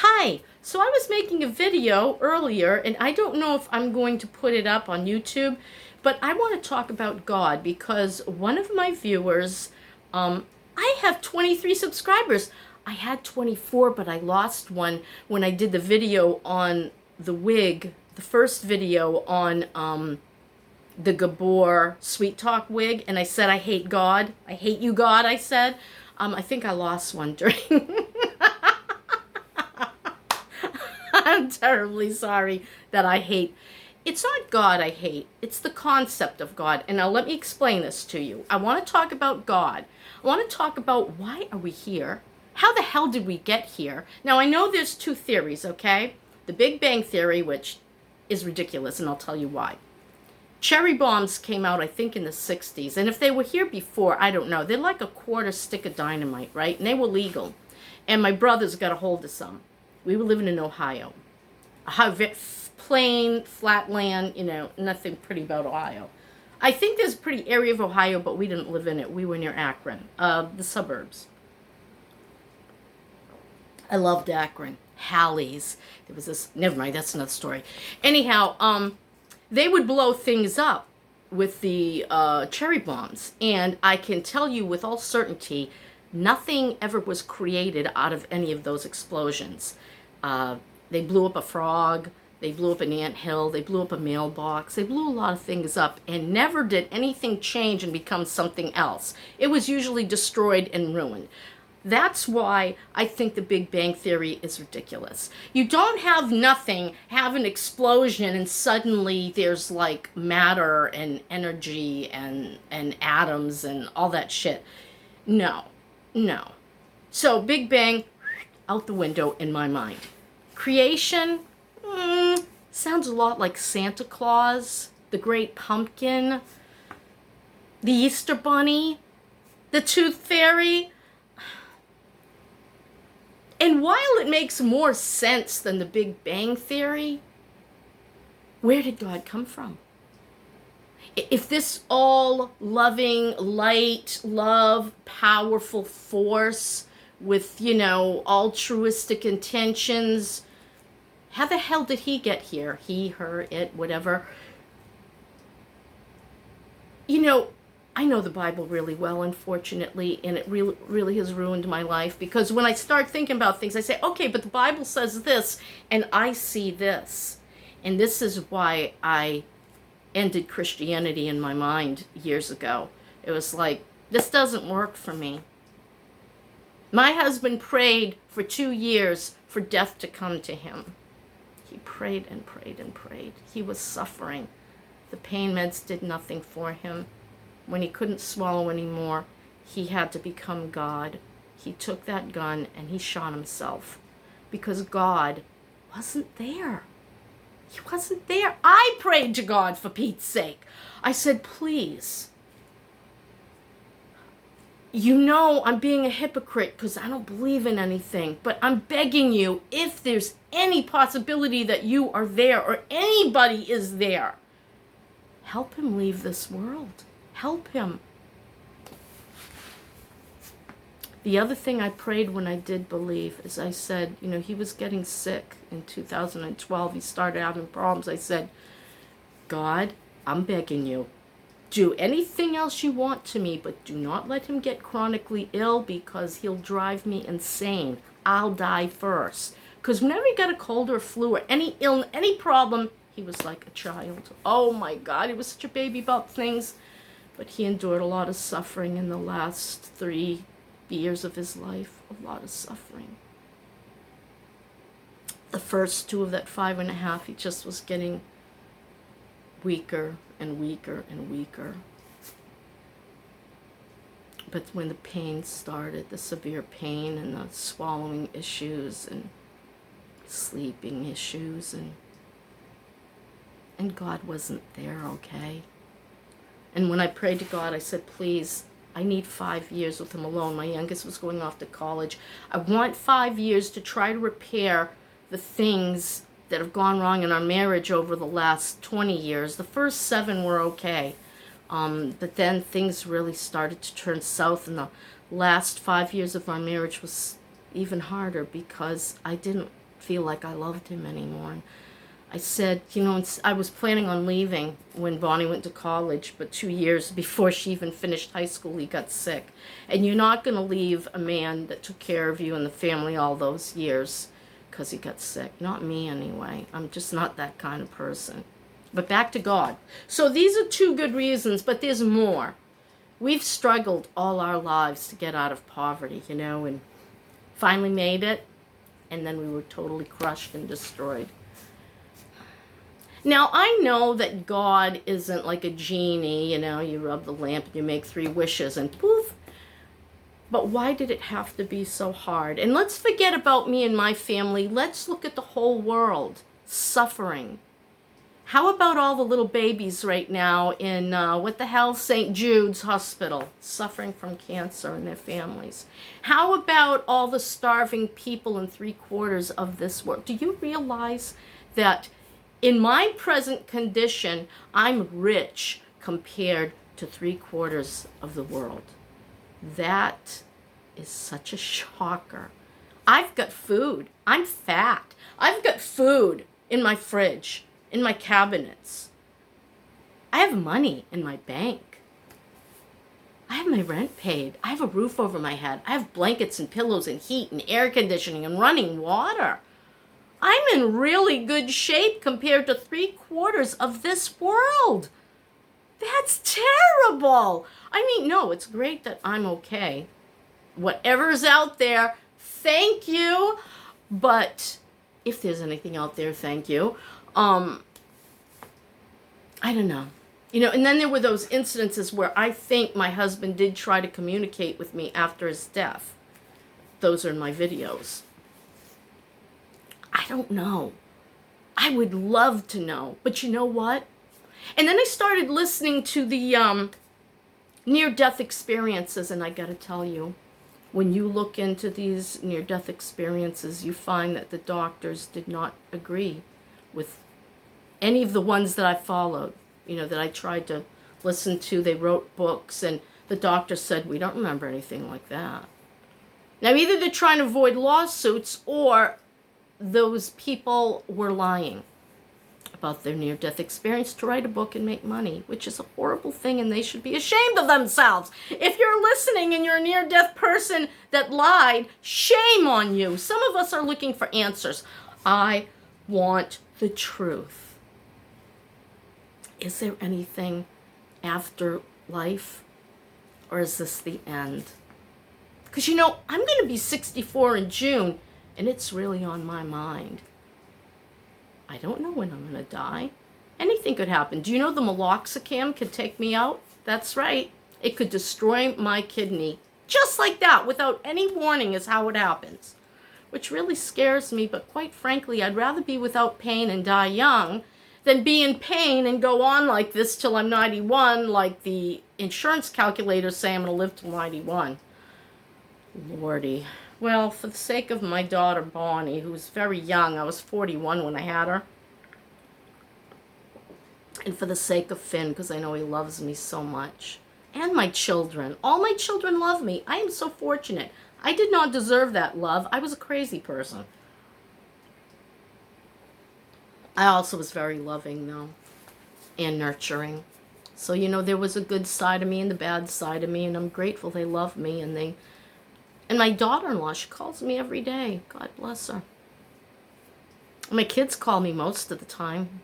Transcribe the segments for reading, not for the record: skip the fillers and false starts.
Hi, so I was making a video earlier, and I don't know if I'm going to put it up on YouTube, but I want to talk about God because one of my viewers, I have 23 subscribers. I had 24, but I lost one when I did the video on the wig, the first video on the Gabor Sweet Talk wig, and I said, I hate God. I hate you, God, I said. I think I lost one during I'm terribly sorry that I hate. It's not God I hate. It's the concept of God. And now let me explain this to you. I want to talk about God. I want to talk about why are we here? How the hell did we get here? Now I know there's two theories, okay? The Big Bang Theory, which is ridiculous, and I'll tell you why. Cherry bombs came out, I think, in the 60s. And if they were here before, I don't know. They're like a quarter stick of dynamite, right? And they were legal. And my brothers got a hold of some. We were living in Ohio. Plain, flat land, nothing pretty about Ohio. I think there's a pretty area of Ohio, but we didn't live in it. We were near Akron, the suburbs. I loved Akron. Hallie's. There was this, never mind, that's another story. Anyhow, they would blow things up with the cherry bombs. And I can tell you with all certainty, nothing ever was created out of any of those explosions. They blew up a frog, they blew up an anthill, they blew up a mailbox, they blew a lot of things up, and never did anything change and become something else. It was usually destroyed and ruined. That's why I think the Big Bang Theory is ridiculous. You don't have nothing, have an explosion, and suddenly there's like matter and energy and atoms and all that shit. No. So Big Bang, out the window in my mind. Creation, sounds a lot like Santa Claus, the Great Pumpkin, the Easter Bunny, the Tooth Fairy. And while it makes more sense than the Big Bang Theory, where did God come from? If this all loving, light, love, powerful force with, altruistic intentions, how the hell did he get here? He, her, it, whatever. I know the Bible really well, unfortunately, and it really has ruined my life, because when I start thinking about things, I say, okay, but the Bible says this, and I see this. And this is why I ended Christianity in my mind years ago. It was like, this doesn't work for me. My husband prayed for 2 years for death to come to him. He prayed and prayed and prayed. He was suffering. The pain meds did nothing for him. When he couldn't swallow anymore, he had to become God. He took that gun and he shot himself because God wasn't there. He wasn't there. I prayed to God, for Pete's sake. I said, please. I'm being a hypocrite because I don't believe in anything, but I'm begging you, if there's any possibility that you are there or anybody is there, help him leave this world. Help him. The other thing I prayed when I did believe is I said, he was getting sick in 2012. He started having problems. I said, God, I'm begging you. Do anything else you want to me, but do not let him get chronically ill because he'll drive me insane. I'll die first. Because whenever he got a cold or a flu or any problem, he was like a child. Oh my God, he was such a baby about things. But he endured a lot of suffering in the last 3 years of his life. A lot of suffering. The first 2 of that 5.5, he just was getting weaker and weaker and weaker. But when the pain started, the severe pain and the swallowing issues and sleeping issues, and God wasn't there, okay? And when I prayed to God, I said, please, I need 5 years with him alone. My youngest was going off to college. I want 5 years to try to repair the things that have gone wrong in our marriage over the last 20 years. The first 7 were okay. But then things really started to turn south, and the last 5 years of our marriage was even harder because I didn't feel like I loved him anymore. And I said, I was planning on leaving when Bonnie went to college, but 2 years before she even finished high school, he got sick. And you're not going to leave a man that took care of you and the family all those years because he got sick. Not me, anyway. I'm just not that kind of person. But back to God. So these are 2 good reasons, but there's more. We've struggled all our lives to get out of poverty, and finally made it, and then we were totally crushed and destroyed. Now, I know that God isn't like a genie, you rub the lamp and you make 3 wishes and poof. But why did it have to be so hard? And let's forget about me and my family. Let's look at the whole world suffering. How about all the little babies right now in, St. Jude's Hospital, suffering from cancer and their families? How about all the starving people in 3/4 of this world? Do you realize that in my present condition, I'm rich compared to 3/4 of the world? That is such a shocker. I've got food. I'm fat. I've got food in my fridge, in my cabinets. I have money in my bank. I have my rent paid. I have a roof over my head. I have blankets and pillows and heat and air conditioning and running water. I'm in really good shape compared to 3/4 of this world. That's terrible. No, it's great that I'm okay. Whatever's out there, thank you. But if there's anything out there, thank you. I don't know. And then there were those incidences where I think my husband did try to communicate with me after his death. Those are in my videos. I don't know. I would love to know. But you know what? And then I started listening to the near-death experiences, and I got to tell you, when you look into these near-death experiences, you find that the doctors did not agree with any of the ones that I followed, that I tried to listen to. They wrote books, and the doctor said, we don't remember anything like that. Now, either they're trying to avoid lawsuits, or those people were lying about their near-death experience to write a book and make money, which is a horrible thing, and they should be ashamed of themselves. If you're listening and you're a near-death person that lied, shame on you. Some of us are looking for answers. I want the truth. Is there anything after life, or is this the end? Because, I'm going to be 64 in June, and it's really on my mind. I don't know when I'm going to die. Anything could happen. Do you know the meloxicam could take me out? That's right. It could destroy my kidney. Just like that, without any warning, is how it happens. Which really scares me, but quite frankly, I'd rather be without pain and die young than be in pain and go on like this till I'm 91, like the insurance calculators say I'm going to live till 91. Lordy. Well, for the sake of my daughter, Bonnie, who's very young, I was 41 when I had her, and for the sake of Finn, because I know he loves me so much, and my children. All my children love me. I am so fortunate. I did not deserve that love. I was a crazy person. I also was very loving, though, and nurturing. So, there was a good side of me and the bad side of me, and I'm grateful they love me, and my daughter-in-law, she calls me every day. God bless her. My kids call me most of the time.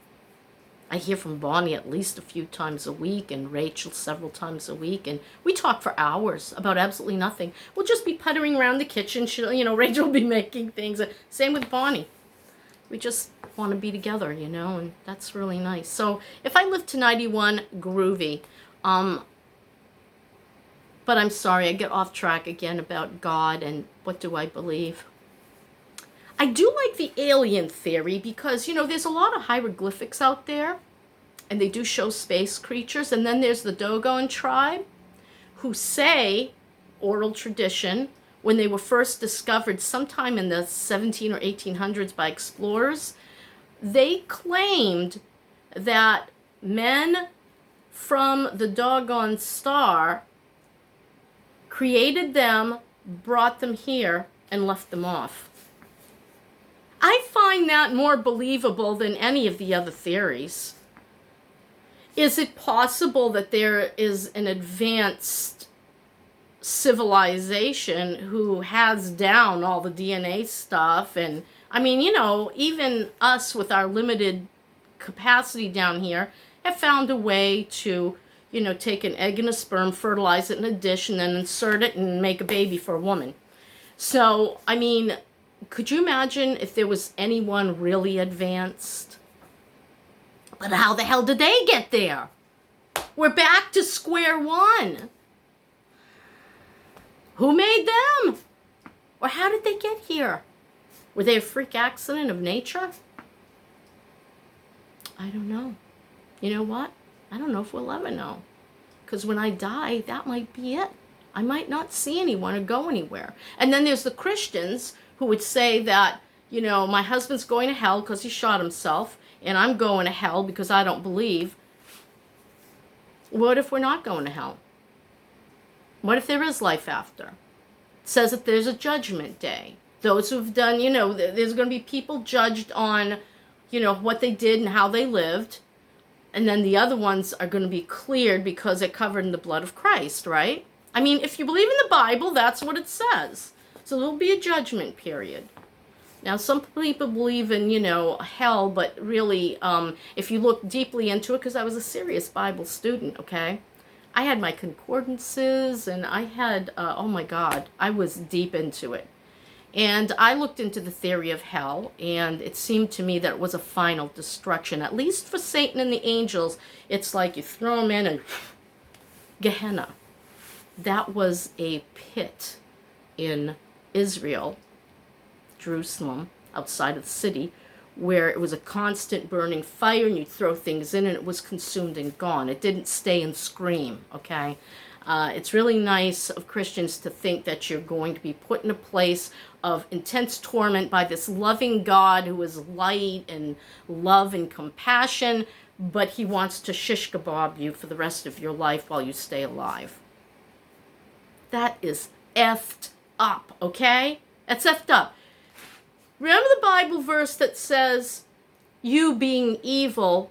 I hear from Bonnie at least a few times a week, and Rachel several times a week, and we talk for hours about absolutely nothing. We'll just be puttering around the kitchen. Rachel will be making things. Same with Bonnie. We just want to be together, and that's really nice. So if I live to 91, groovy. But I'm sorry, I get off track again about God and what do I believe. I do like the alien theory because, there's a lot of hieroglyphics out there, and they do show space creatures. And then there's the Dogon tribe, who say, oral tradition, when they were first discovered sometime in the 17 or 1800s by explorers, they claimed that men from the Dogon star created them, brought them here, and left them off. I that more believable than any of the other theories. Is it possible that there is an advanced civilization who has down all the DNA stuff? And I mean, even us with our limited capacity down here have found a way to, take an egg and a sperm, fertilize it in a dish, and then insert it and make a baby for a woman. So, I mean, could you imagine if there was anyone really advanced? But how the hell did they get there? We're back to square one. Who made them? Or how did they get here? Were they a freak accident of nature? I don't know. You know what? I don't know if we'll ever know. Because when I die, that might be it. I might not see anyone or go anywhere. And then there's the Christians who would say that, my husband's going to hell because he shot himself, and I'm going to hell because I don't believe. What if we're not going to hell? What if there is life after? It says that there's a judgment day. Those who've done, there's going to be people judged on, what they did and how they lived. And then the other ones are going to be cleared because they're covered in the blood of Christ, right? I mean, if you believe in the Bible, that's what it says. So there'll be a judgment period. Now, some people believe in, hell, but really, if you look deeply into it, because I was a serious Bible student, okay? I had my concordances, and I had, oh my God, I was deep into it. And I looked into the theory of hell, and it seemed to me that it was a final destruction. At least for Satan and the angels, it's like you throw them in and Gehenna. That was a pit in Israel, Jerusalem, outside of the city, where it was a constant burning fire, and you'd throw things in and it was consumed and gone. It didn't stay and scream, okay? It's really nice of Christians to think that you're going to be put in a place of intense torment by this loving God who is light and love and compassion, but he wants to shish kebab you for the rest of your life while you stay alive. That is effed up, okay? That's effed up. Remember the Bible verse that says, you being evil,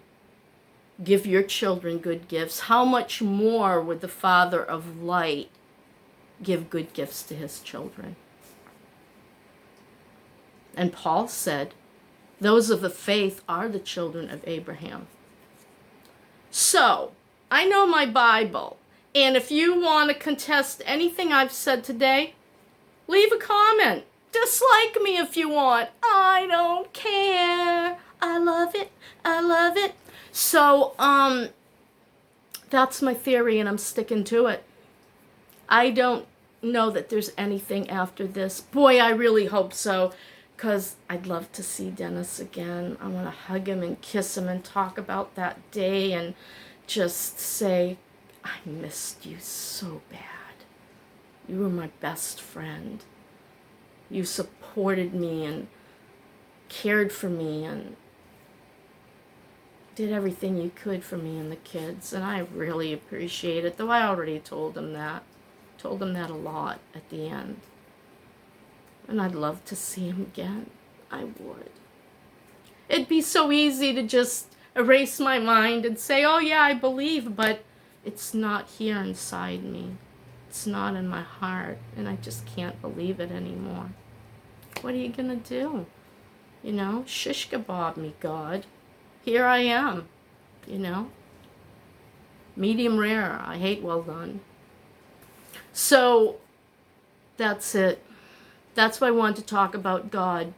give your children good gifts. How much more would the Father of light give good gifts to his children? And Paul said, those of the faith are the children of Abraham. So, I know my Bible. And if you want to contest anything I've said today, leave a comment. Dislike me if you want. I don't care. I love it. I love it. So, that's my theory, and I'm sticking to it. I don't know that there's anything after this. Boy, I really hope so, because I'd love to see Dennis again. I want to hug him and kiss him and talk about that day and just say, I missed you so bad. You were my best friend. You supported me and cared for me and did everything you could for me and the kids, and I really appreciate it, though I already told him that. Told him that a lot at the end. And I'd love to see him again. I would. It'd be so easy to just erase my mind and say, oh yeah, I believe, but it's not here inside me. It's not in my heart, and I just can't believe it anymore. What are you gonna do? Shish kebab me, God. Here I am, medium rare. I hate well done. So, that's it. That's why I wanted to talk about God.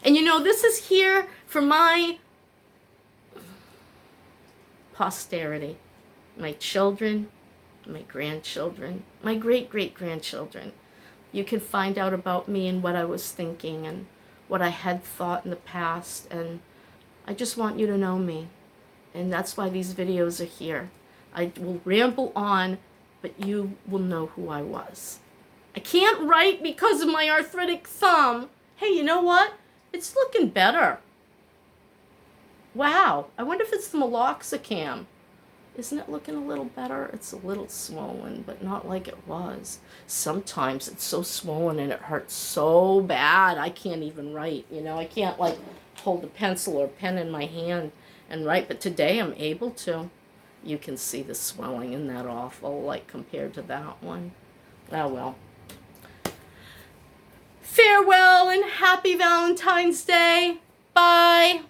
And this is here for my posterity. My children, my grandchildren, my great-great-grandchildren. You can find out about me and what I was thinking and what I had thought in the past, and I just want you to know me, and that's why these videos are here. I will ramble on, but you will know who I was. I can't write because of my arthritic thumb. Hey, you know what? It's looking better. Wow, I wonder if it's the meloxicam. Isn't it looking a little better? It's a little swollen, but not like it was. Sometimes it's so swollen and it hurts so bad I can't even write. You know, I can't like hold a pencil or pen in my hand and write, but today I'm able to. You can see the swelling. Isn't that awful, like compared to that one? Oh well. Farewell and happy Valentine's Day. Bye.